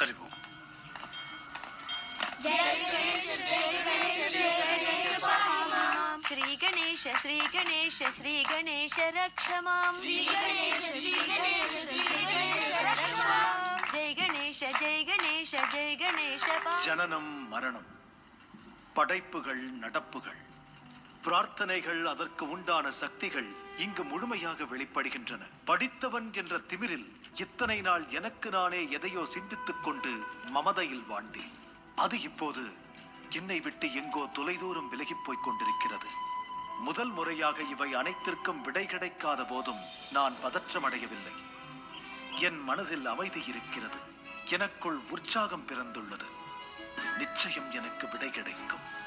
हरि ओम। श्री गणेश श्री गणेश श्री गणेश रक्ष मां। जय गणेश जय गणेश जय गणेश। ஜனனம் மரணம், படைப்புகள் நடப்புகள், பிரார்த்தனைகள், அதற்கு உண்டான சக்திகள் இங்கு முழுமையாக வெளிப்படுகின்றன. படித்தவன் என்ற திமிரில் இத்தனை நாள் எனக்கு நானே எதையோ சிந்தித்துக் கொண்டு மமதையில் வாழ்ந்தேன். அது இப்போது என்னை விட்டு எங்கோ தொலைதூரம் விலகிப் போய்க் கொண்டிருக்கிறது. முதல் முறையாக இவை அனைத்திற்கும் விடை கிடைக்காத போதும் நான் பதற்றமடையவில்லை. என் மனதில் அமைதி இருக்கிறது. எனக்குள் உற்சாகம் பிறந்துள்ளது. நிச்சயம் எனக்கு விடை கிடைக்கும்.